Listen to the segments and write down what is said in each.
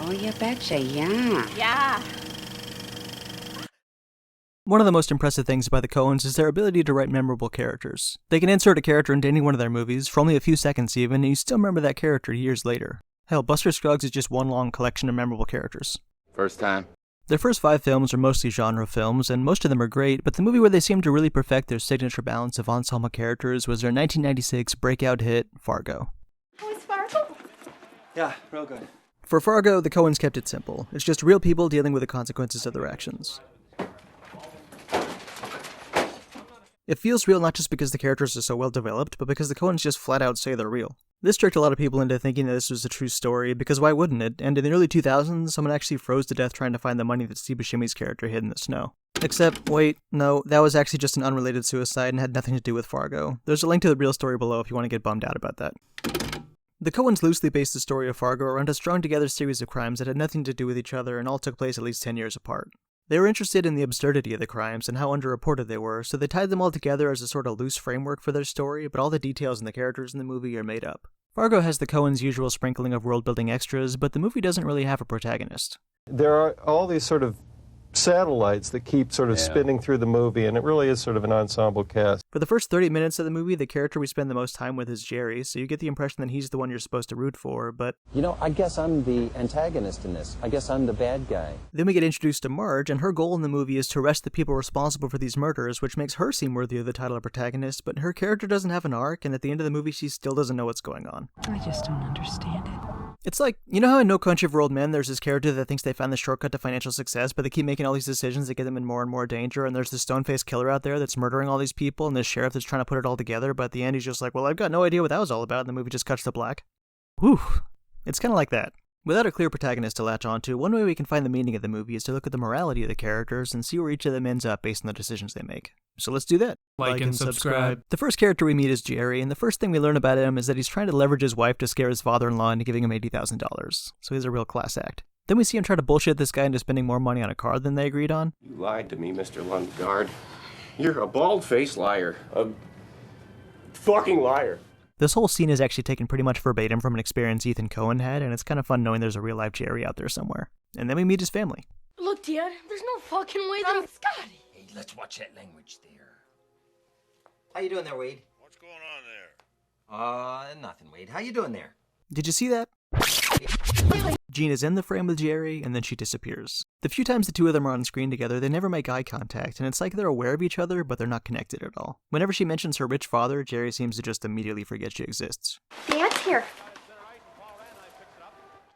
Oh, you betcha, yeah. Yeah. One of the most impressive things about the Coens is their ability to write memorable characters. They can insert a character into any one of their movies, for only a few seconds even, and you still remember that character years later. Hell, Buster Scruggs is just one long collection of memorable characters. First time. Their first 5 films are mostly genre films, and most of them are great, but the movie where they seem to really perfect their signature balance of ensemble characters was their 1996 breakout hit, Fargo. Oh, is Fargo? Yeah, real good. For Fargo, the Coens kept it simple. It's just real people dealing with the consequences of their actions. It feels real not just because the characters are so well developed, but because the Coens just flat out say they're real. This tricked a lot of people into thinking that this was a true story, because why wouldn't it? And in the early 2000s, someone actually froze to death trying to find the money that Steve Buscemi's character hid in the snow. Except, wait, no, that was actually just an unrelated suicide and had nothing to do with Fargo. There's a link to the real story below if you want to get bummed out about that. The Coens loosely based the story of Fargo around a strung-together series of crimes that had nothing to do with each other and all took place at least 10 years apart. They were interested in the absurdity of the crimes and how underreported they were, so they tied them all together as a sort of loose framework for their story, but all the details and the characters in the movie are made up. Fargo has the Coens' usual sprinkling of world-building extras, but the movie doesn't really have a protagonist. There are all these sort of satellites that keep sort of spinning through the movie, and it really is sort of an ensemble cast. For the first 30 minutes of the movie, the character we spend the most time with is Jerry, so you get the impression that he's the one you're supposed to root for, but... You know, I guess I'm the antagonist in this. I guess I'm the bad guy. Then we get introduced to Marge, and her goal in the movie is to arrest the people responsible for these murders, which makes her seem worthy of the title of protagonist, but her character doesn't have an arc, and at the end of the movie she still doesn't know what's going on. I just don't understand it. It's like, you know how in No Country for Old Men there's this character that thinks they found the shortcut to financial success, but they keep making all these decisions that get them in more and more danger, and there's this stone-faced killer out there that's murdering all these people, and this sheriff that's trying to put it all together, but at the end he's just like, well, I've got no idea what that was all about, and the movie just cuts to black. Whew. It's kind of like that. Without a clear protagonist to latch onto, one way we can find the meaning of the movie is to look at the morality of the characters and see where each of them ends up based on the decisions they make. So let's do that. Like and subscribe. The first character we meet is Jerry, and the first thing we learn about him is that he's trying to leverage his wife to scare his father-in-law into giving him $80,000. So he's a real class act. Then we see him try to bullshit this guy into spending more money on a car than they agreed on. You lied to me, Mr. Lundgaard. You're a bald-faced liar. A fucking liar. This whole scene is actually taken pretty much verbatim from an experience Ethan Coen had, and it's kind of fun knowing there's a real-life Jerry out there somewhere. And then we meet his family. Look, Dad, there's no fucking way that Scotty. Hey, let's watch that language there. How you doing there, Wade? What's going on there? Nothing, Wade. How you doing there? Did you see that? Jean is in the frame with Jerry, and then she disappears. The few times the two of them are on screen together, they never make eye contact, and it's like they're aware of each other, but they're not connected at all. Whenever she mentions her rich father, Jerry seems to just immediately forget she exists. Dad's here.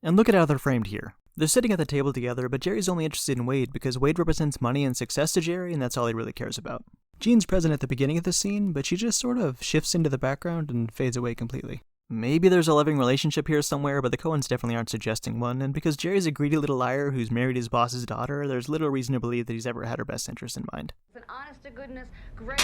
And look at how they're framed here. They're sitting at the table together, but Jerry's only interested in Wade because Wade represents money and success to Jerry, and that's all he really cares about. Jean's present at the beginning of the scene, but she just sort of shifts into the background and fades away completely. Maybe there's a loving relationship here somewhere, but the Coens definitely aren't suggesting one, and because Jerry's a greedy little liar who's married his boss's daughter, there's little reason to believe that he's ever had her best interest in mind. An honest to goodness, great.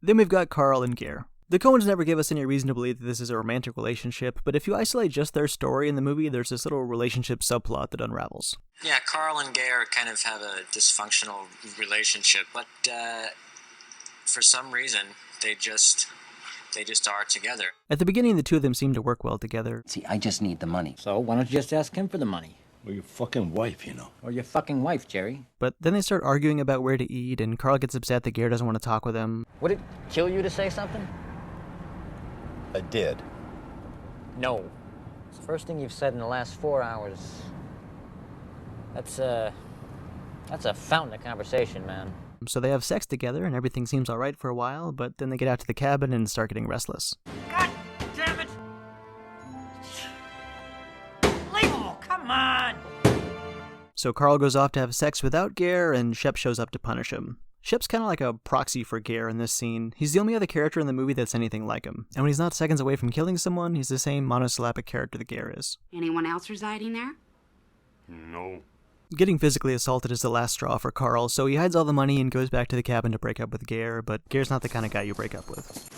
Then we've got Carl and Gare. The Coens never give us any reason to believe that this is a romantic relationship, but if you isolate just their story in the movie, there's this little relationship subplot that unravels. Yeah, Carl and Gare kind of have a dysfunctional relationship, but for some reason, they just are together. At the beginning, the two of them seem to work well together. See, I just need the money. So why don't you just ask him for the money? Or your fucking wife, you know. Or your fucking wife, Jerry. But then they start arguing about where to eat, and Carl gets upset that Gare doesn't want to talk with him. Would it kill you to say something? I did. No. It's the first thing you've said in the last 4 hours. That's a fountain of conversation, man. So they have sex together, and everything seems alright for a while, but then they get out to the cabin and start getting restless. God damn it! Leave him! Come on! So Carl goes off to have sex without Gare, and Shep shows up to punish him. Shep's kind of like a proxy for Gare in this scene. He's the only other character in the movie that's anything like him. And when he's not seconds away from killing someone, he's the same monosyllabic character that Gare is. Anyone else residing there? No. Getting physically assaulted is the last straw for Carl, so he hides all the money and goes back to the cabin to break up with Gare, but Gare's not the kind of guy you break up with.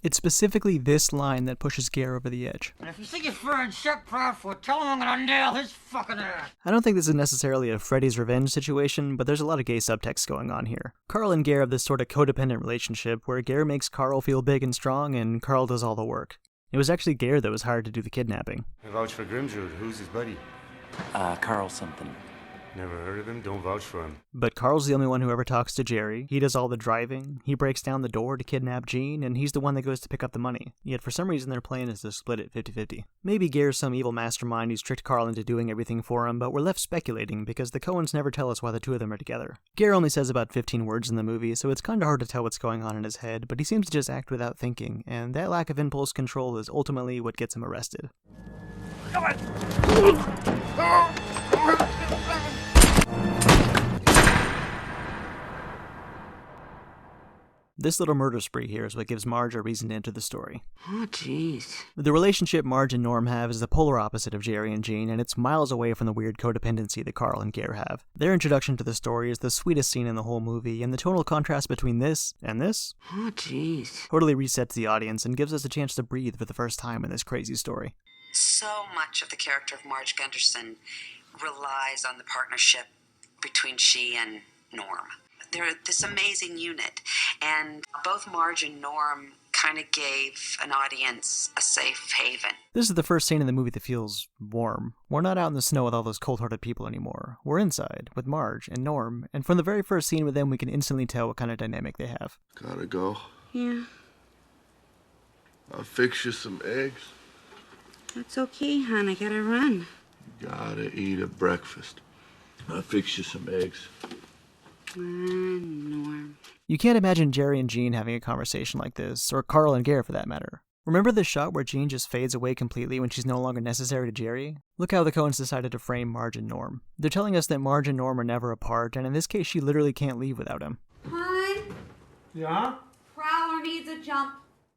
It's specifically this line that pushes Gare over the edge. And if you see your friend Shep Proudfoot, tell him I'm gonna nail his fucking ass. I don't think this is necessarily a Freddy's Revenge situation, but there's a lot of gay subtext going on here. Carl and Gare have this sort of codependent relationship where Gare makes Carl feel big and strong, and Carl does all the work. It was actually Gare that was hired to do the kidnapping. I vouch for Grimsrud. Who's his buddy? Carl something. Never heard of him, don't vouch for him. But Carl's the only one who ever talks to Jerry. He does all the driving, he breaks down the door to kidnap Jean, and he's the one that goes to pick up the money. Yet for some reason their plan is to split it 50-50. Maybe Gare's some evil mastermind who's tricked Carl into doing everything for him, but we're left speculating because the Coens never tell us why the two of them are together. Gare only says about 15 words in the movie, so it's kinda hard to tell what's going on in his head, but he seems to just act without thinking, and that lack of impulse control is ultimately what gets him arrested. Come on! This little murder spree here is what gives Marge a reason to enter the story. Oh, jeez. The relationship Marge and Norm have is the polar opposite of Jerry and Jean, and it's miles away from the weird codependency that Carl and Gare have. Their introduction to the story is the sweetest scene in the whole movie, and the tonal contrast between this and this Oh, jeez. totally resets the audience and gives us a chance to breathe for the first time in this crazy story. So much of the character of Marge Gunderson relies on the partnership between she and Norm. They're this amazing unit, and both Marge and Norm kind of gave an audience a safe haven. This is the first scene in the movie that feels warm. We're not out in the snow with all those cold-hearted people anymore. We're inside with Marge and Norm, and from the very first scene with them we can instantly tell what kind of dynamic they have. Gotta go. Yeah, I'll fix you some eggs. that's okay, hon. I gotta run. Gotta eat a breakfast. I'll fix you some eggs. Norm. You can't imagine Jerry and Jean having a conversation like this, or Carl and Gare for that matter. Remember the shot where Jean just fades away completely when she's no longer necessary to Jerry? Look how the Coens decided to frame Marge and Norm. They're telling us that Marge and Norm are never apart, and in this case she literally can't leave without him. Hun? Yeah? Prowler needs a jump.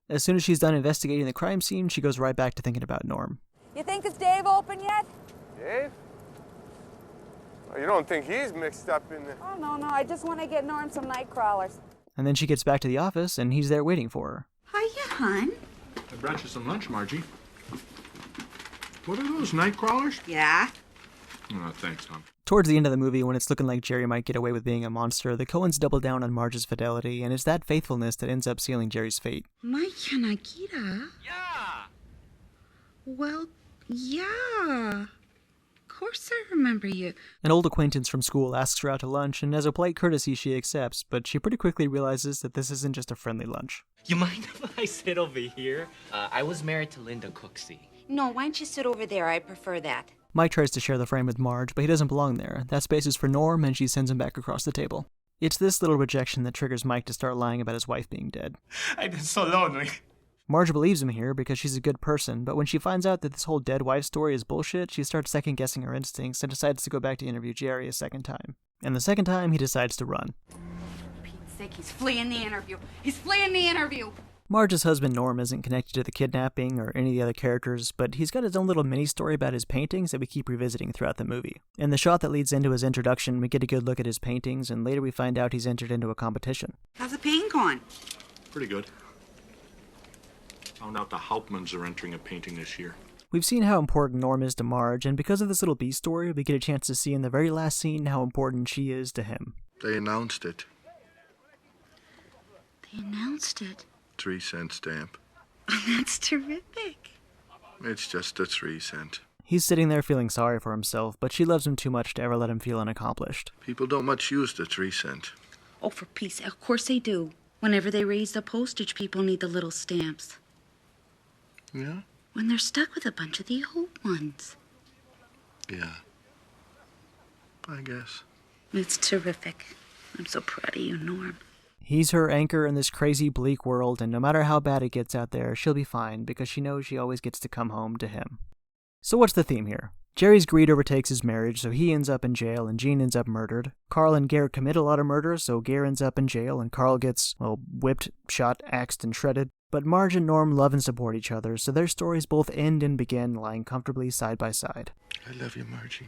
As soon as she's done investigating the crime scene, she goes right back to thinking about Norm. You think is Dave open yet? Dave? Oh, you don't think he's mixed up in the... Oh, no, I just want to get Norm some night crawlers. And then she gets back to the office, and he's there waiting for her. Hiya, hon. I brought you some lunch, Margie. What are those, night crawlers? Yeah? Oh, thanks, Tom. Towards the end of the movie, when it's looking like Jerry might get away with being a monster, the Coens double down on Marge's fidelity, and it's that faithfulness that ends up sealing Jerry's fate. My Kanakita? Yeah. Well, yeah. Of course I remember you. An old acquaintance from school asks her out to lunch, and as a polite courtesy she accepts, but she pretty quickly realizes that this isn't just a friendly lunch. You mind if I sit over here? I was married to Linda Cooksey. No, why don't you sit over there? I prefer that. Mike tries to share the frame with Marge, but he doesn't belong there. That space is for Norm, and she sends him back across the table. It's this little rejection that triggers Mike to start lying about his wife being dead. I've been so lonely. Marge believes him here because she's a good person, but when she finds out that this whole dead wife story is bullshit, she starts second-guessing her instincts and decides to go back to interview Jerry a second time. And the second time, he decides to run. For Pete's sake, he's fleeing the interview. He's fleeing the interview. Marge's husband Norm isn't connected to the kidnapping or any of the other characters, but he's got his own little mini-story about his paintings that we keep revisiting throughout the movie. In the shot that leads into his introduction, we get a good look at his paintings, and later we find out he's entered into a competition. How's the pain going? Pretty good. Found out the Hauptmanns are entering a painting this year. We've seen how important Norm is to Marge, and because of this little B-story, we get a chance to see in the very last scene how important she is to him. They announced it. They announced it. 3-cent stamp. That's terrific. It's just a 3-cent. He's sitting there feeling sorry for himself, but she loves him too much to ever let him feel unaccomplished. People don't much use the 3-cent. Oh, for peace, of course they do. Whenever they raise the postage, people need the little stamps. Yeah? When they're stuck with a bunch of the old ones. Yeah. I guess. It's terrific. I'm so proud of you, Norm. He's her anchor in this crazy, bleak world, and no matter how bad it gets out there, she'll be fine because she knows she always gets to come home to him. So what's the theme here? Jerry's greed overtakes his marriage, so he ends up in jail and Jean ends up murdered. Carl and Gare commit a lot of murders, so Gare ends up in jail and Carl gets, well, whipped, shot, axed, and shredded. But Marge and Norm love and support each other, so their stories both end and begin lying comfortably side by side. I love you, Margie.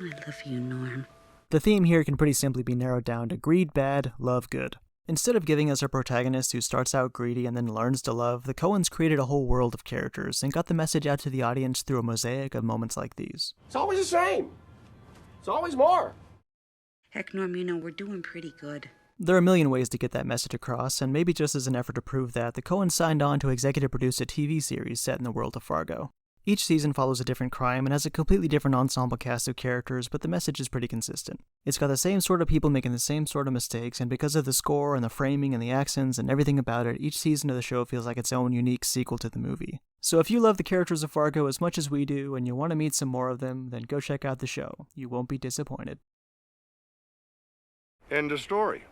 I love you, Norm. The theme here can pretty simply be narrowed down to greed bad, love good. Instead of giving us a protagonist who starts out greedy and then learns to love, the Coens created a whole world of characters and got the message out to the audience through a mosaic of moments like these. It's always the same. It's always more. Heck, Norm, you know, we're doing pretty good. There are a million ways to get that message across, and maybe just as an effort to prove that, the Coens signed on to executive produce a TV series set in the world of Fargo. Each season follows a different crime and has a completely different ensemble cast of characters, but the message is pretty consistent. It's got the same sort of people making the same sort of mistakes, and because of the score and the framing and the accents and everything about it, each season of the show feels like its own unique sequel to the movie. So if you love the characters of Fargo as much as we do, and you want to meet some more of them, then go check out the show. You won't be disappointed. End of story.